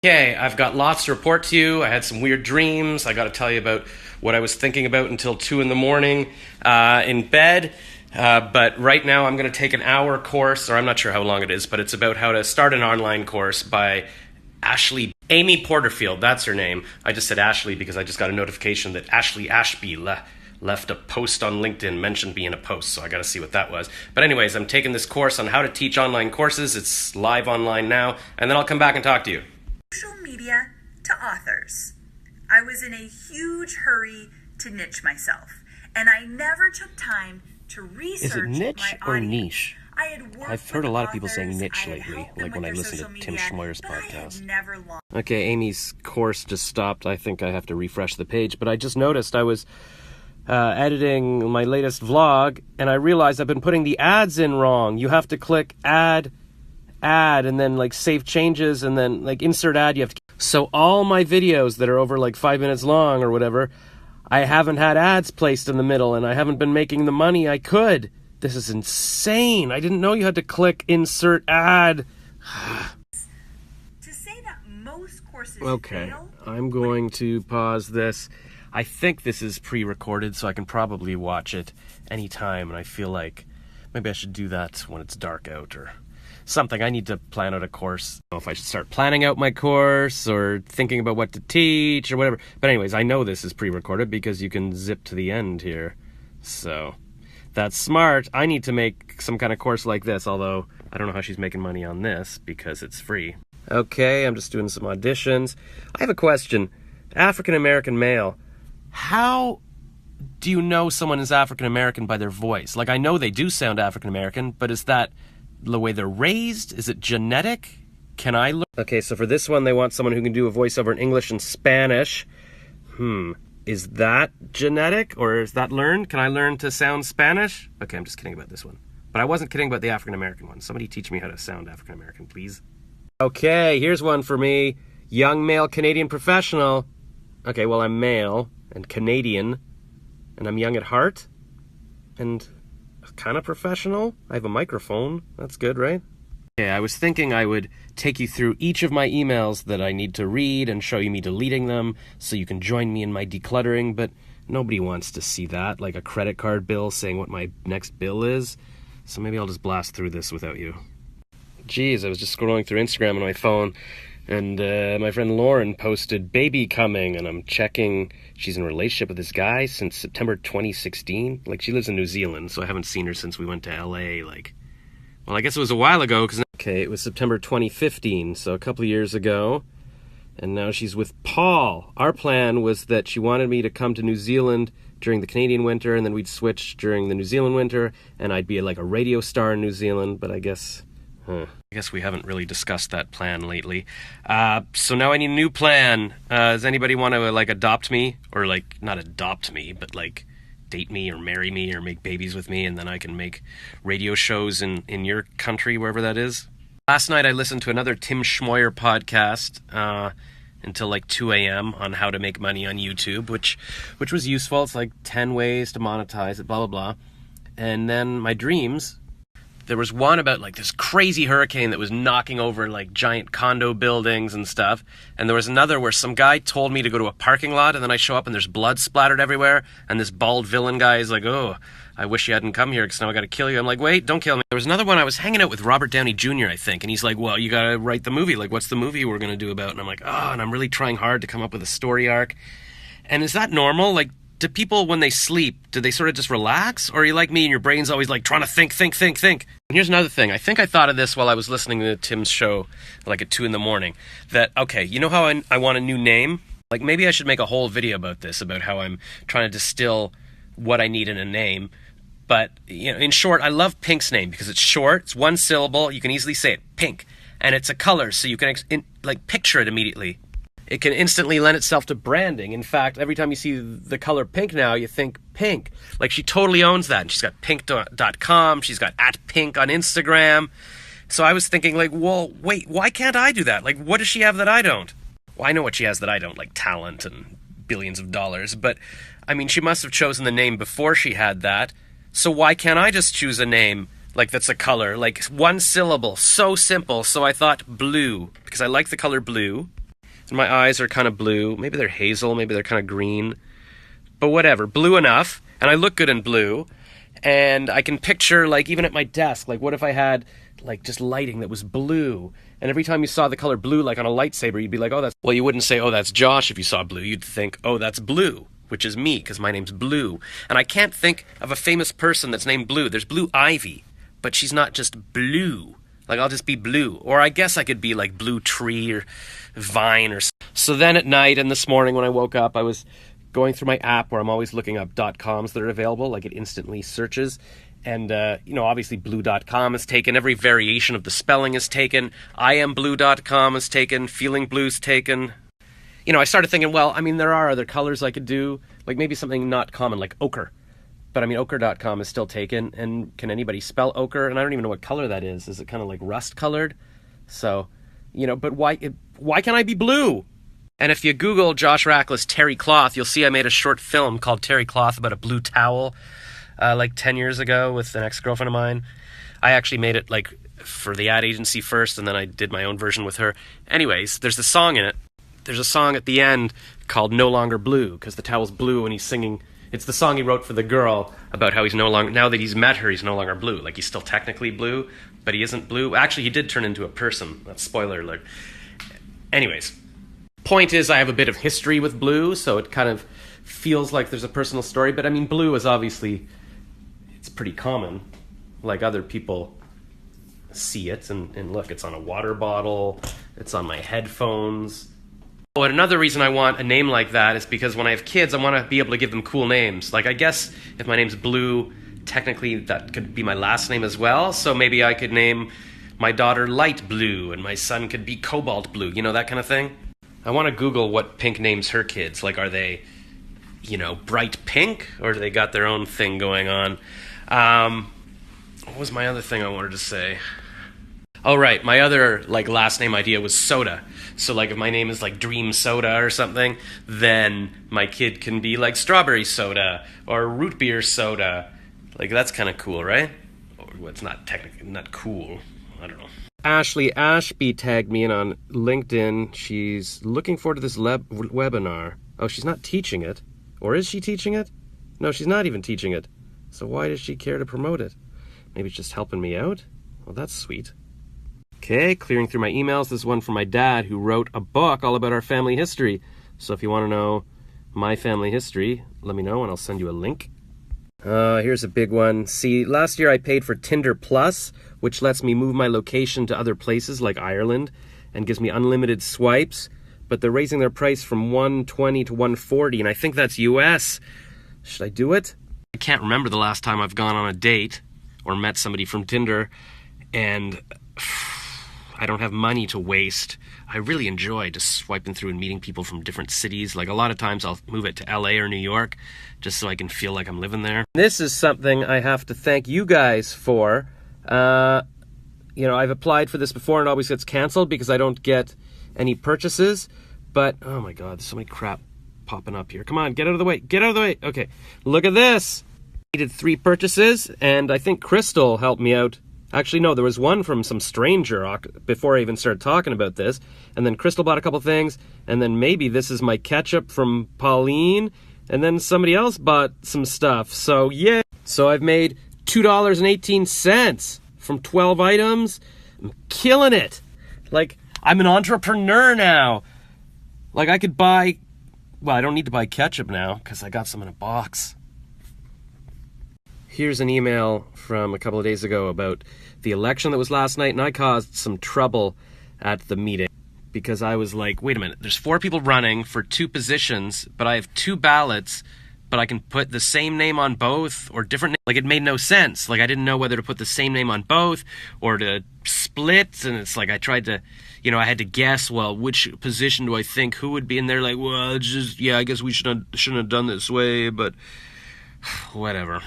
Okay, I've got lots to report to you. I had some weird dreams. I got to tell you about what I was thinking about until 2 in the morning in bed. But right now I'm going to take an hour course, or I'm not sure how long it is, but it's about how to start an online course by Amy Porterfield. That's her name. I just said Ashley because I just got a notification that Ashley Ashby left a post on LinkedIn, mentioned me in a post, so I got to see what that was. But anyways, I'm taking this course on how to teach online courses. It's live online now, and then I'll come back and talk to you. Social media to authors. I was in a huge hurry to niche myself, and I never took time to research. Is it niche my or audience. niche? I've heard a lot of people saying niche lately, like when I listen to Tim Schmoyer's podcast. Okay, Amy's course just stopped. I think I have to refresh the page, but I just noticed I was editing my latest vlog, and I realized I've been putting the ads in wrong. You have to click add, and then like save changes, and then like insert ad. You have to. So all my videos that are over like 5 minutes long or whatever, I haven't had ads placed in the middle, and I haven't been making the money I could. This is insane. I didn't know you had to click insert ad. To say that most courses Okay, fail, I'm going to pause this. I think this is pre-recorded, so I can probably watch it anytime, and I feel like maybe I should do that when it's dark out or something. I need to plan out a course. I don't know if I should start planning out my course or thinking about what to teach or whatever. But anyways, I know this is pre-recorded because you can zip to the end here. So that's smart. I need to make some kind of course like this, although I don't know how she's making money on this because it's free. Okay, I'm just doing some auditions. I have a question. African-American male. How do you know someone is African-American by their voice? Like, I know they do sound African-American, but is that the way they're raised? Is it genetic? Can I learn? Okay, so for this one, they want someone who can do a voiceover in English and Spanish. Is that genetic, or is that learned? Can I learn to sound Spanish? Okay, I'm just kidding about this one. But I wasn't kidding about the African-American one. Somebody teach me how to sound African-American, please. Okay, here's one for me. Young male Canadian professional. Okay, well, I'm male and Canadian, and I'm young at heart, and kind of professional. I have a microphone. That's good, right? Yeah, I was thinking I would take you through each of my emails that I need to read and show you me deleting them so you can join me in my decluttering, but nobody wants to see that, like a credit card bill saying what my next bill is. So maybe I'll just blast through this without you. Geez, I was just scrolling through Instagram on my phone, and my friend Lauren posted baby coming, and I'm checking she's in a relationship with this guy since September 2016. Like, she lives in New Zealand, so I haven't seen her since we went to LA, well, I guess it was a while ago, okay, it was September 2015, so a couple of years ago, and now she's with Paul. Our plan was that she wanted me to come to New Zealand during the Canadian winter, and then we'd switch during the New Zealand winter, and I'd be like a radio star in New Zealand, but I guess we haven't really discussed that plan lately. So now I need a new plan. Does anybody want to, adopt me? Or, not adopt me, but, date me or marry me or make babies with me, and then I can make radio shows in your country, wherever that is? Last night I listened to another Tim Schmoyer podcast until 2 a.m. on how to make money on YouTube, which was useful. It's 10 ways to monetize it, blah, blah, blah. And then my dreams, there was one about this crazy hurricane that was knocking over giant condo buildings and stuff. And there was another where some guy told me to go to a parking lot, and then I show up and there's blood splattered everywhere. And this bald villain guy is like, oh, I wish you hadn't come here because now I got to kill you. I'm like, wait, don't kill me. There was another one I was hanging out with Robert Downey Jr., I think. And he's like, well, you got to write the movie. What's the movie we're going to do about? And I'm like, oh, and I'm really trying hard to come up with a story arc. And is that normal? Do people, when they sleep, do they sort of just relax? Or are you like me and your brain's always trying to think? And here's another thing. I think I thought of this while I was listening to Tim's show, at 2 in the morning. That, okay, you know how I want a new name? Maybe I should make a whole video about this, about how I'm trying to distill what I need in a name. But, in short, I love Pink's name because it's short, it's one syllable, you can easily say it, Pink. And it's a color, so you can, picture it immediately. It can instantly lend itself to branding. In fact, every time you see the color pink now, you think Pink. She totally owns that. And she's got pink.com. She's got @pink on Instagram. So I was thinking, well, wait, why can't I do that? What does she have that I don't? Well, I know what she has that I don't, talent and billions of dollars. But, she must have chosen the name before she had that. So why can't I just choose a name, that's a color, one syllable, so simple. So I thought blue, because I like the color blue. And my eyes are kind of blue. Maybe they're hazel, maybe they're kind of green. But whatever, blue enough. And I look good in blue. And I can picture, like, even at my desk, like, what if I had, like, just lighting that was blue? And every time you saw the color blue, like on a lightsaber, you'd be like, oh, that's... Well, you wouldn't say, oh, that's Josh if you saw blue. You'd think, oh, that's Blue, which is me, because my name's Blue. And I can't think of a famous person that's named Blue. There's Blue Ivy, but she's not just blue. Like, I'll just be blue. Or I guess I could be, like, Blue Tree or Vine or... So then at night and this morning when I woke up, I was going through my app where I'm always looking up .coms that are available, like it instantly searches. And, obviously blue.com is taken. Every variation of the spelling is taken. IamBlue.com is taken. Feeling Blue's taken. I started thinking, well, I mean, there are other colors I could do. Like maybe something not common, like ochre. But, I mean, ochre.com is still taken. And can anybody spell ochre? And I don't even know what color that is. Is it kind of like rust-colored? So, but why can't I be blue? And if you Google Josh Rackless Terry Cloth, you'll see I made a short film called Terry Cloth about a blue towel. Like 10 years ago with an ex-girlfriend of mine. I actually made it like for the ad agency first, and then I did my own version with her. Anyways, there's a song in it. There's a song at the end called No Longer Blue, because the towel's blue and he's singing. It's the song he wrote for the girl about how he's no longer, now that he's met her, he's no longer blue. Like he's still technically blue, but he isn't blue. Actually, he did turn into a person. That's spoiler alert. Anyways, point is I have a bit of history with blue, so it kind of feels like there's a personal story. But I mean, blue is obviously... it's pretty common. Like other people see it, and look, it's on a water bottle, it's on my headphones. Oh, and another reason I want a name like that is because when I have kids, I want to be able to give them cool names. Like I guess if my name's Blue, technically that could be my last name as well, so maybe I could name my daughter Light Blue, and my son could be Cobalt Blue, that kind of thing. I want to Google what Pink names her kids. Like, are they, bright pink, or do they got their own thing going on? What was my other thing I wanted to say? Oh, right. My other, last name idea was Soda. So, if my name is, Dream Soda or something, then my kid can be, Strawberry Soda or Root Beer Soda. That's kind of cool, right? Or it's not technically, not cool. I don't know. Ashley Ashby tagged me in on LinkedIn. She's looking forward to this webinar. Oh, she's not teaching it. Or is she teaching it? No, she's not even teaching it. So why does she care to promote it? Maybe it's just helping me out? Well, that's sweet. Okay, clearing through my emails. This is one from my dad who wrote a book all about our family history. So if you want to know my family history, let me know and I'll send you a link. Here's a big one. See, last year I paid for Tinder Plus, which lets me move my location to other places like Ireland and gives me unlimited swipes. But they're raising their price from $120 to $140, and I think that's US. Should I do it? I can't remember the last time I've gone on a date or met somebody from Tinder, and I don't have money to waste. I really enjoy just swiping through and meeting people from different cities. Like a lot of times I'll move it to LA or New York just so I can feel like I'm living there. This is something I have to thank you guys for. I've applied for this before and it always gets canceled because I don't get any purchases. But, oh my God, there's so many crap popping up here. Come on, get out of the way. Get out of the way. Okay, look at this. I needed 3 purchases, and I think Crystal helped me out. Actually, no, there was one from some stranger before I even started talking about this. And then Crystal bought a couple things, and then maybe this is my ketchup from Pauline, and then somebody else bought some stuff. So, yeah. So I've made $2.18 from 12 items. I'm killing it. I'm an entrepreneur now. I could buy... Well, I don't need to buy ketchup now because I got some in a box. Here's an email from a couple of days ago about the election that was last night, and I caused some trouble at the meeting because I was like, wait a minute, there's 4 people running for 2 positions, but I have 2 ballots, but I can put the same name on both or different... it made no sense. I didn't know whether to put the same name on both or to split, and it's I tried to... I had to guess, well, which position do I think who would be? And they're like, well, it's just, I guess we shouldn't have done this way, but whatever.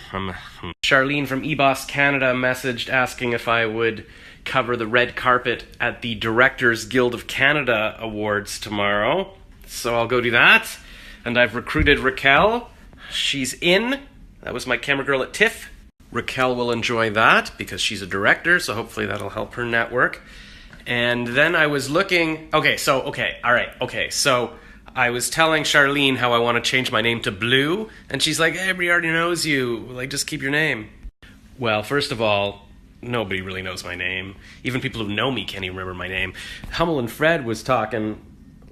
Charlene from eBoss Canada messaged asking if I would cover the red carpet at the Directors Guild of Canada Awards tomorrow. So I'll go do that. And I've recruited Raquel. She's in. That was my camera girl at TIFF. Raquel will enjoy that because she's a director, so hopefully that'll help her network. And then I was looking. So I was telling Charlene how I want to change my name to Blue, and she's like, everybody already knows you. Like, just keep your name. Well, first of all, nobody really knows my name. Even people who know me can't even remember my name. Hummel and Fred was talking,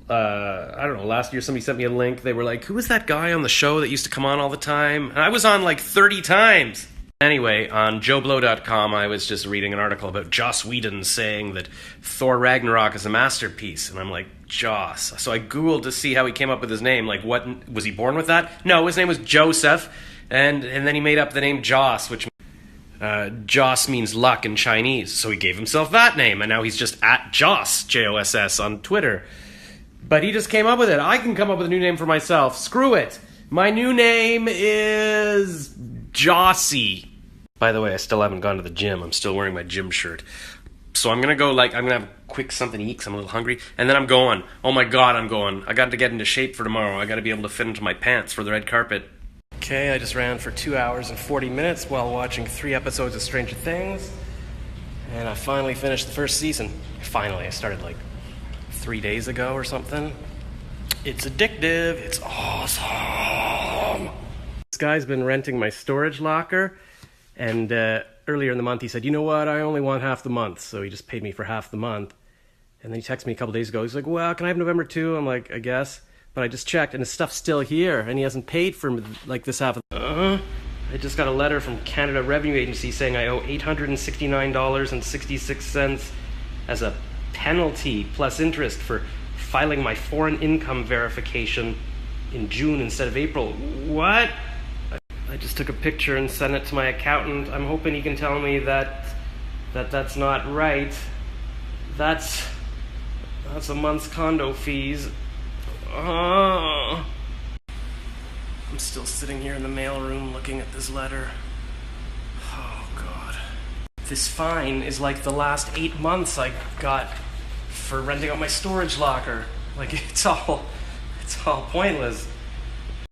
I don't know, last year somebody sent me a link. They were like, who was that guy on the show that used to come on all the time? And I was on like 30 times. Anyway, on JoeBlow.com, I was just reading an article about Joss Whedon saying that Thor Ragnarok is a masterpiece. And I'm like, Joss. So I Googled to see how he came up with his name. Like, what, was he born with that? No, his name was Joseph. And then he made up the name Joss, which Joss means luck in Chinese. So he gave himself that name. And now he's just at Joss, Joss, on Twitter. But he just came up with it. I can come up with a new name for myself. Screw it. My new name is Jossie. By the way, I still haven't gone to the gym. I'm still wearing my gym shirt. So I'm going to go, I'm going to have a quick something to eat because I'm a little hungry. And then I'm going. Oh my God, I'm going. I got to get into shape for tomorrow. I got to be able to fit into my pants for the red carpet. Okay, I just ran for 2 hours and 40 minutes while watching 3 episodes of Stranger Things. And I finally finished the first season. Finally, I started 3 days ago or something. It's addictive. It's awesome. This guy's been renting my storage locker, and earlier in the month he said, you know what, I only want half the month, so he just paid me for half the month. And then he texted me a couple days ago. He's like, well, can I have November too? I'm like, I guess. But I just checked, and his stuff's still here, and he hasn't paid for this half of I just got a letter from Canada Revenue Agency saying I owe $869.66 as a penalty plus interest for filing my foreign income verification in June instead of April. What? I just took a picture and sent it to my accountant. I'm hoping he can tell me that's not right. That's a month's condo fees. I'm still sitting here in the mailroom looking at this letter. Oh God. This fine is like the last 8 months I got for renting out my storage locker. Like, it's all pointless.